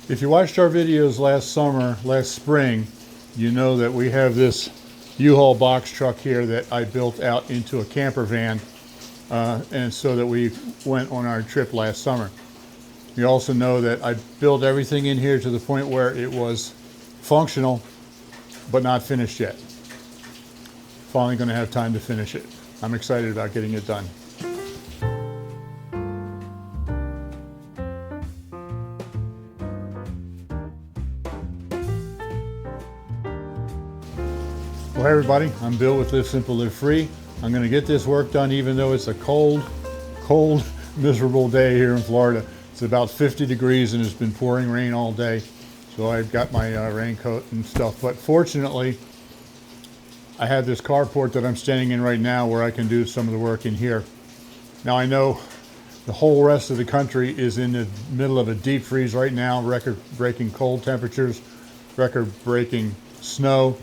If you watched our videos last spring, you know that we have this U-Haul box truck here that I built out into a camper van, and so that we went on our trip last summer. You also know that I built everything in here to the point where it was functional, but not finished yet. Finally going to have time to finish it. I'm excited about getting it done. Well, hey everybody, I'm Bill with Live Simple, Live Free. I'm going to get this work done even though it's a cold, miserable day here in Florida. It's about 50 degrees and it's been pouring rain all day. So I've got my raincoat and stuff. But fortunately, I have this carport that I'm standing in right now where I can do some of the work in here. Now I know the whole rest of the country is in the middle of a deep freeze right now, record-breaking cold temperatures, record-breaking snow.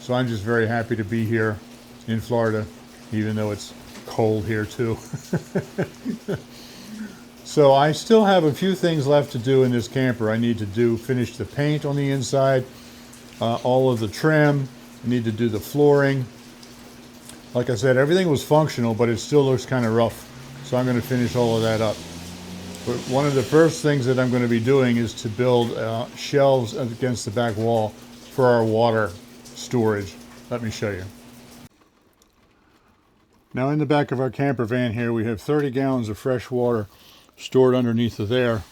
So I'm just very happy to be here in Florida, even though it's cold here too. So I still have a few things left to do in this camper. I need to finish the paint on the inside, all of the trim. I need to do the flooring. Like I said, everything was functional, but it still looks kind of rough. So I'm going to finish all of that up. But one of the first things that I'm going to be doing is to build shelves against the back wall for our water storage. Let me show you. Now in the back of our camper van here, we have 30 gallons of fresh water stored underneath of there,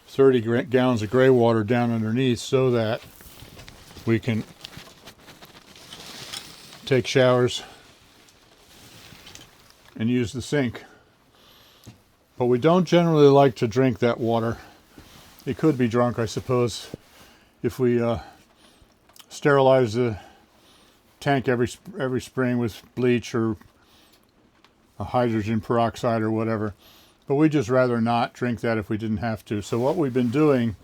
30 gallons of gray water down underneath, so that we can take showers and use the sink. But we don't generally like to drink that water. It could be drunk, I suppose, if we sterilize the tank every spring with bleach or a hydrogen peroxide or whatever. But we just rather not drink that if we didn't have to. So what we've been doing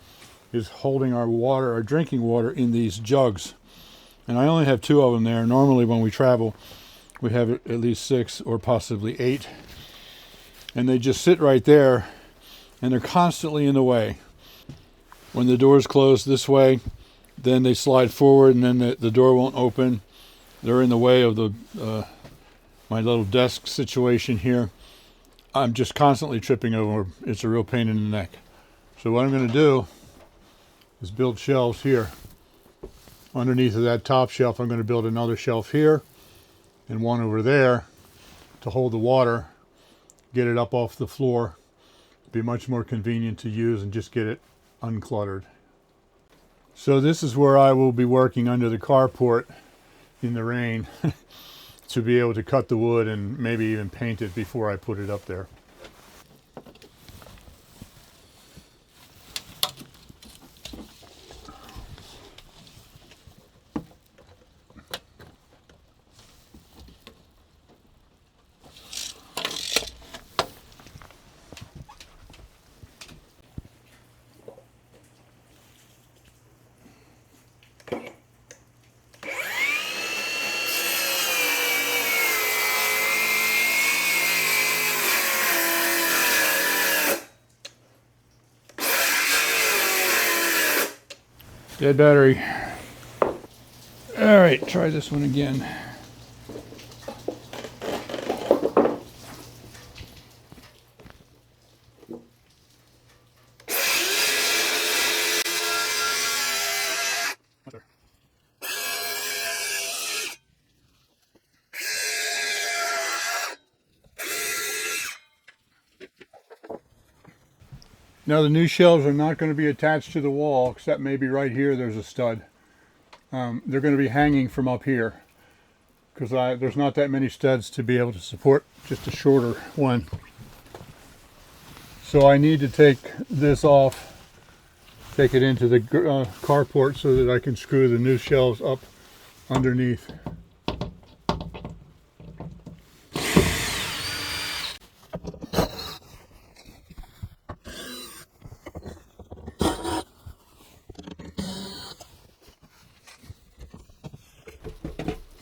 is holding our drinking water in these jugs. And I only have 2 of them there. Normally when we travel, we have at least 6 or possibly 8. And they just sit right there, and they're constantly in the way. When the door's closed this way, then they slide forward, and then the door won't open. They're in the way of my little desk situation here. I'm just constantly tripping over. It's a real pain in the neck. So what I'm going to do is build shelves here. Underneath of that top shelf, I'm going to build another shelf here and one over there to hold the water, get it up off the floor. Be much more convenient to use and just get it uncluttered. So this is where I will be working under the carport in the rain to be able to cut the wood and maybe even paint it before I put it up there. Dead battery. All right, try this one again. Now the new shelves are not going to be attached to the wall, except maybe right here there's a stud. They're going to be hanging from up here because there's not that many studs to be able to support just a shorter one. So I need to take this off, take it into the carport so that I can screw the new shelves up underneath.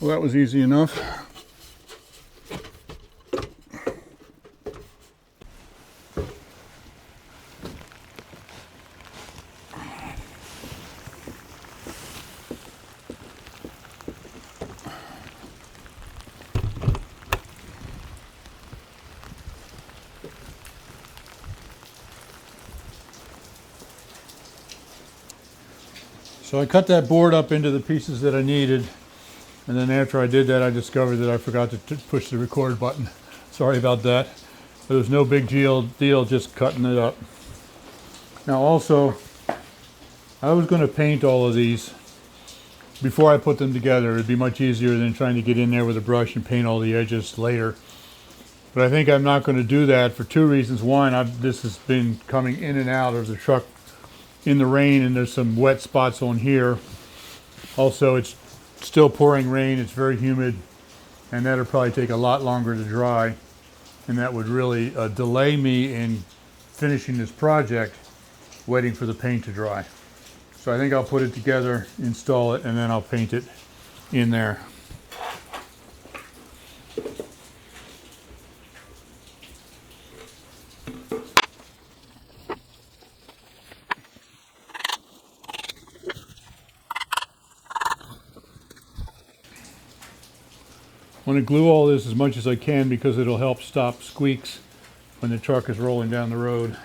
Well, that was easy enough. So I cut that board up into the pieces that I needed, and then after I did that I discovered that I forgot to push the record button. Sorry about that. It was no big deal just cutting it up. Now also, I was going to paint all of these before I put them together. It'd be much easier than trying to get in there with a brush and paint all the edges later. But I think I'm not going to do that for two reasons. One, this has been coming in and out of the truck in the rain, and there's some wet spots on here. Also, it's still pouring rain, it's very humid, and that'll probably take a lot longer to dry, and that would really delay me in finishing this project, waiting for the paint to dry. So I think I'll put it together, install it, and then I'll paint it in there. I want to glue all this as much as I can because it'll help stop squeaks when the truck is rolling down the road.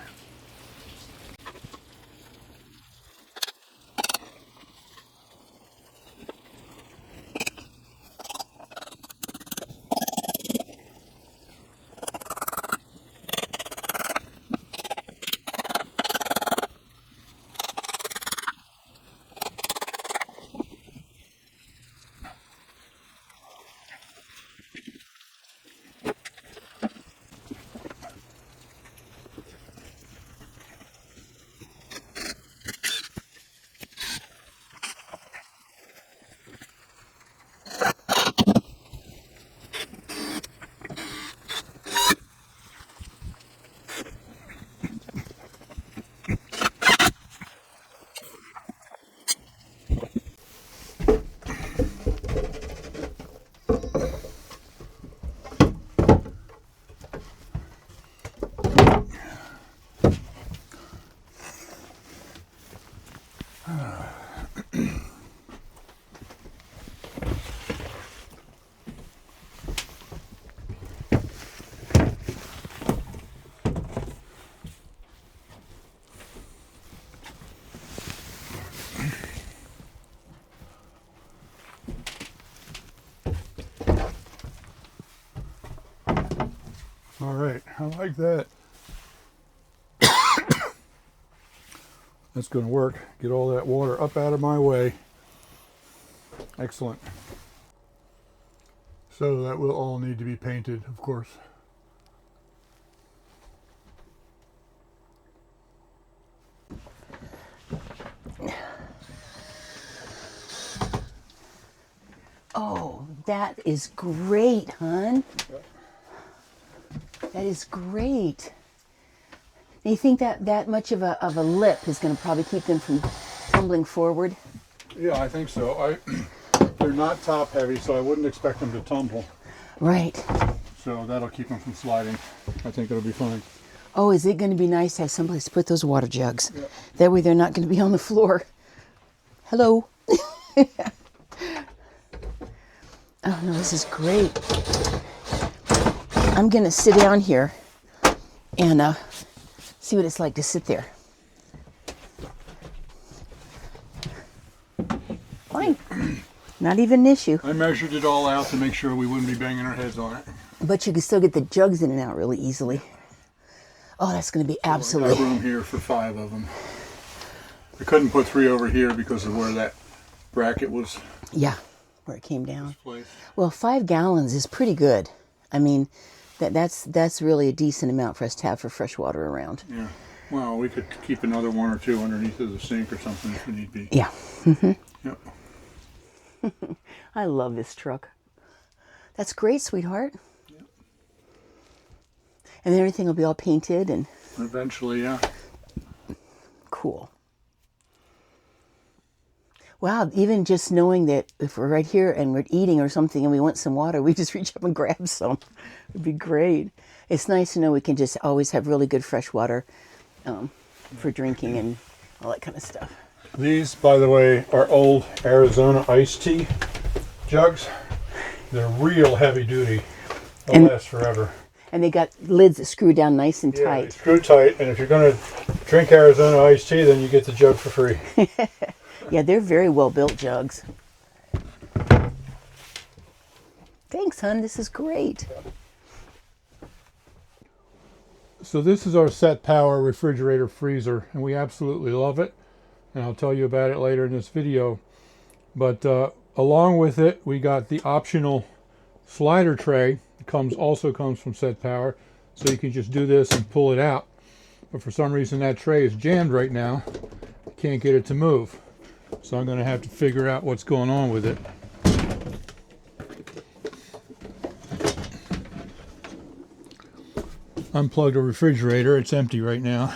All right, I like that. That's going to work. Get all that water up out of my way. Excellent. So that will all need to be painted, of course. Oh, that is great, hon. Yep. That is great. And you think that much of a lip is going to probably keep them from tumbling forward? Yeah, I think so. They're not top heavy, so I wouldn't expect them to tumble. Right. So that'll keep them from sliding. I think it'll be fine. Oh, is it going to be nice to have someplace to put those water jugs? Yep. That way they're not going to be on the floor. Hello. Oh, no, this is great. I'm going to sit down here and see what it's like to sit there. Fine. Not even an issue. I measured it all out to make sure we wouldn't be banging our heads on it. But you can still get the jugs in and out really easily. Oh, that's going to be absolutely... I have room here for 5 of them. I couldn't put 3 over here because of where that bracket was. Yeah, where it came down. Placed. Well, 5 gallons is pretty good. I mean, that's really a decent amount for us to have for fresh water around. Yeah. Well, we could keep another 1 or 2 underneath of the sink or something if we need be. Yeah. Mm-hmm. Yep. I love this truck. That's great, sweetheart. Yep. And then everything will be all painted and... Eventually, yeah. Cool. Wow, even just knowing that if we're right here and we're eating or something and we want some water, we just reach up and grab some. It'd be great. It's nice to know we can just always have really good fresh water for drinking and all that kind of stuff. These, by the way, are old Arizona iced tea jugs. They're real heavy duty. They'll last forever. And they got lids that screw down nice and Yeah, tight. they screw tight, and if you're going to drink Arizona iced tea, then you get the jug for free. Yeah, they're very well built jugs. Thanks, hon. This is great. So this is our Set Power refrigerator freezer, and we absolutely love it. And I'll tell you about it later in this video. But along with it, we got the optional slider tray. It also comes from Set Power, so you can just do this and pull it out. But for some reason that tray is jammed right now. Can't get it to move. So I'm going to have to figure out what's going on with it. Unplugged a refrigerator. It's empty right now.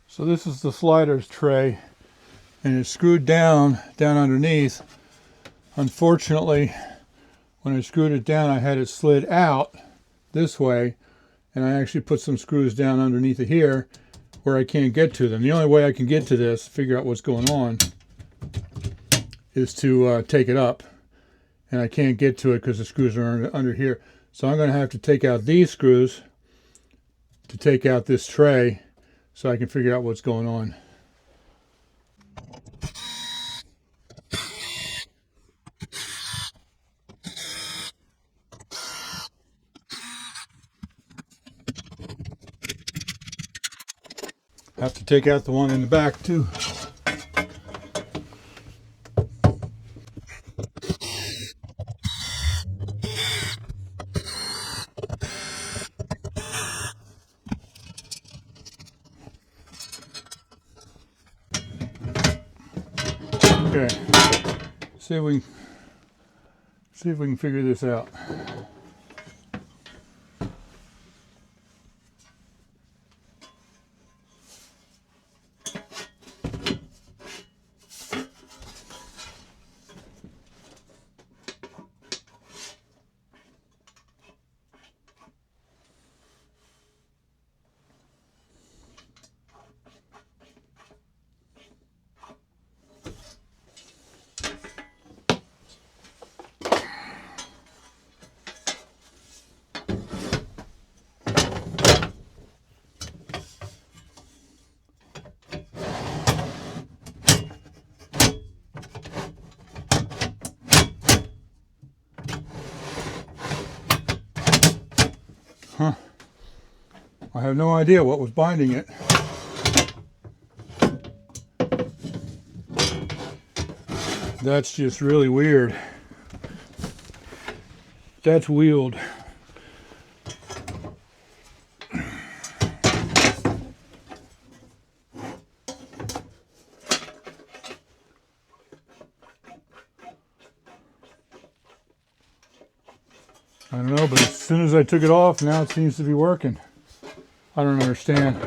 So this is the sliders tray, and it's screwed down underneath. Unfortunately, when I screwed it down, I had it slid out this way, and I actually put some screws down underneath it here where I can't get to them. The only way I can get to this, figure out what's going on, is to take it up, and I can't get to it because the screws are under here. So I'm going to have to take out these screws to take out this tray so I can figure out what's going on. Have to take out the one in the back too. Okay, see if we can figure this out. Huh. I have no idea what was binding it. That's just really weird. That's wheeled. I don't know, but as soon as I took it off, now it seems to be working. I don't understand.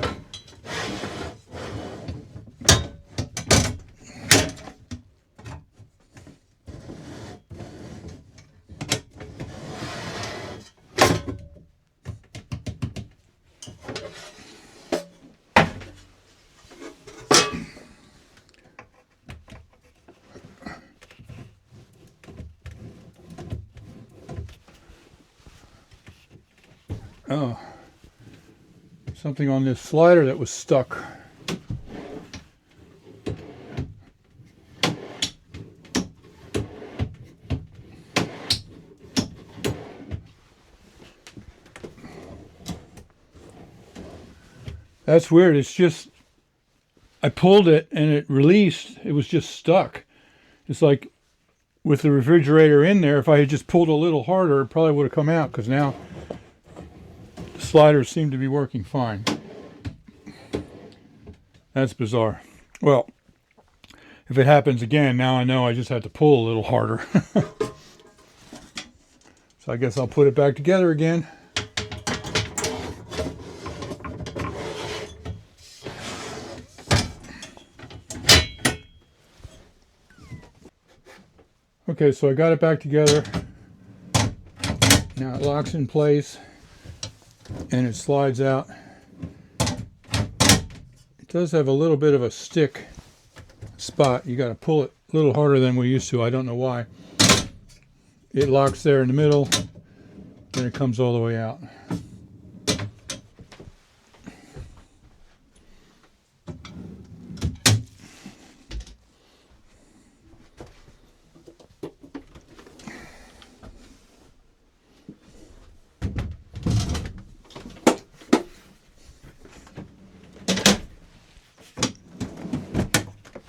Oh, something on this slider that was stuck. That's weird. It's just, I pulled it and it released. It was just stuck. It's like with the refrigerator in there, if I had just pulled a little harder, it probably would have come out, because now sliders seem to be working fine. That's bizarre. Well, if it happens again, now I know I just have to pull a little harder. So I guess I'll put it back together again. Okay, so I got it back together. Now it locks in place and it slides out. It does have a little bit of a stick spot. You got to pull it a little harder than we used to. I don't know why. It locks there in the middle, then it comes all the way out.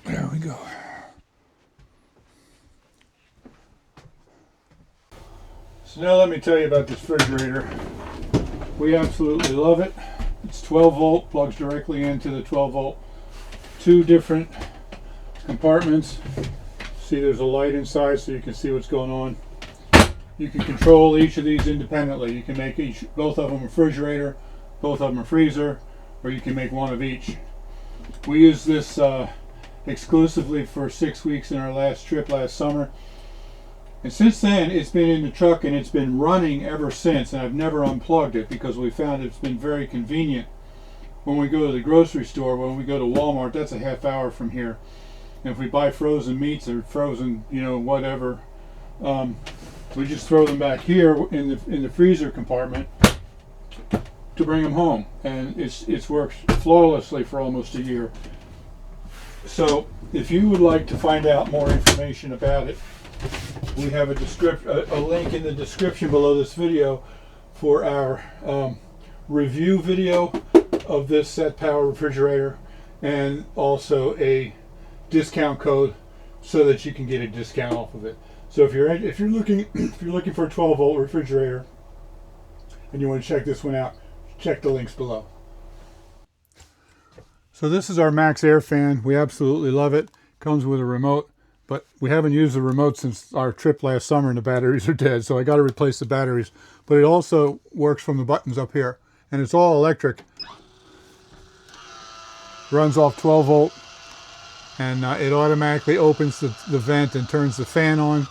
There we go. So now let me tell you about this refrigerator. We absolutely love it. It's 12 volt, plugs directly into the 12 volt. Two different compartments. See, there's a light inside so you can see what's going on. You can control each of these independently. You can make both of them a refrigerator, both of them a freezer, or you can make one of each. We used this exclusively for 6 weeks in our last trip last summer. And since then, it's been in the truck and it's been running ever since, and I've never unplugged it because we found it's been very convenient. When we go to the grocery store, when we go to Walmart, that's a half hour from here. And if we buy frozen meats or frozen, whatever, we just throw them back here in the freezer compartment to bring them home. And it's worked flawlessly for almost a year. So if you would like to find out more information about it, we have a link in the description below this video for our review video of this Set Power refrigerator, and also a discount code so that you can get a discount off of it. So if you're looking for a 12 volt refrigerator and you want to check this one out, check the links below. So this is our Max Air fan. We absolutely love it. Comes with a remote. But we haven't used the remote since our trip last summer and the batteries are dead, so I got to replace the batteries. But it also works from the buttons up here, and it's all electric. Runs off 12 volt, and it automatically opens the vent and turns the fan on.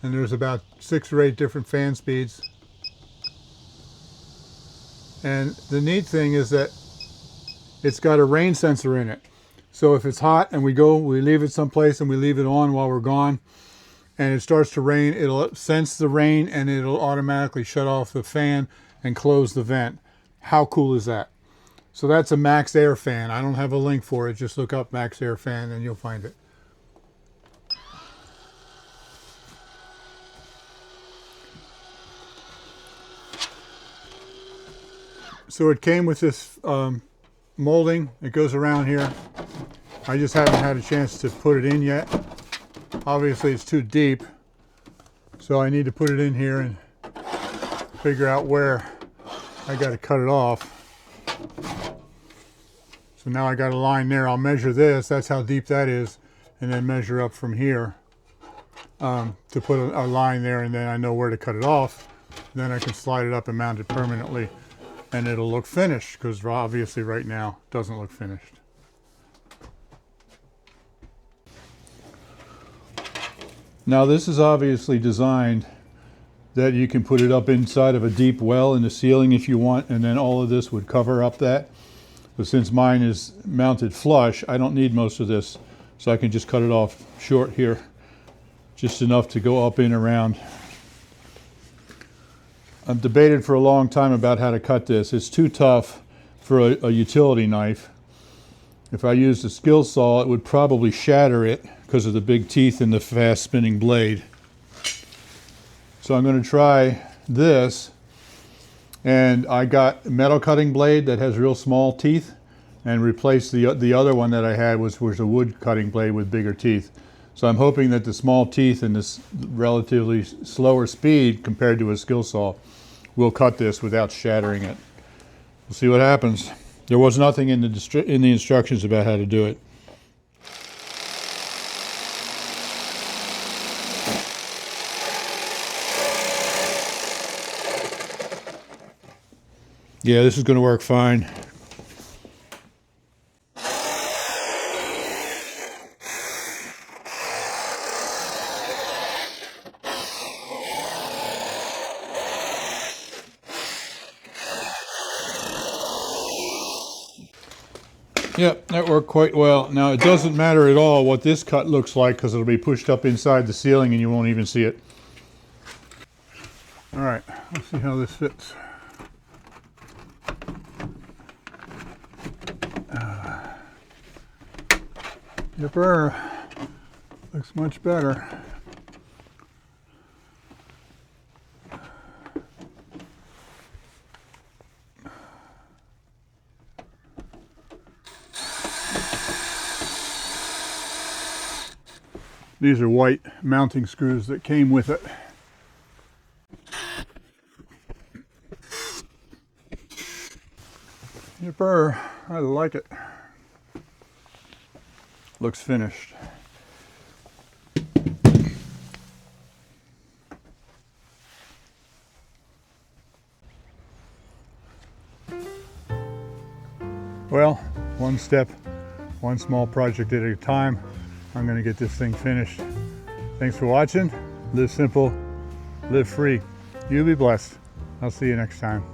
And there's about 6 or 8 different fan speeds. And the neat thing is that it's got a rain sensor in it. So if it's hot and we leave it someplace and we leave it on while we're gone and it starts to rain, it'll sense the rain and it'll automatically shut off the fan and close the vent. How cool is that? So that's a Max Air fan. I don't have a link for it. Just look up Max Air fan and you'll find it. So it came with this molding. It goes around here. I just haven't had a chance to put it in yet. Obviously it's too deep, so I need to put it in here and figure out where I got to cut it off. So now I got a line there. I'll measure this, that's how deep that is, and then measure up from here to put a line there, and then I know where to cut it off. Then I can slide it up and mount it permanently, and it'll look finished, because obviously right now it doesn't look finished. Now this is obviously designed that you can put it up inside of a deep well in the ceiling if you want, and then all of this would cover up that. But since mine is mounted flush, I don't need most of this, so I can just cut it off short here, just enough to go up in around. I've debated for a long time about how to cut this. It's too tough for a utility knife. If I used a skill saw, it would probably shatter it because of the big teeth in the fast spinning blade. So I'm going to try this, and I got a metal cutting blade that has real small teeth, and replaced the other one that I had was a wood cutting blade with bigger teeth. So I'm hoping that the small teeth and this relatively slower speed compared to a skill saw will cut this without shattering it. We'll see what happens. There was nothing in the instructions about how to do it. Yeah, this is going to work fine. Yep, that worked quite well. Now it doesn't matter at all what this cut looks like because it'll be pushed up inside the ceiling and you won't even see it. All right, let's see how this fits. Yipper, looks much better. These are white mounting screws that came with it. Yipper, I like it. Looks finished. Well, one step, one small project at a time. I'm going to get this thing finished. Thanks for watching. Live simple, live free. You be blessed. I'll see you next time.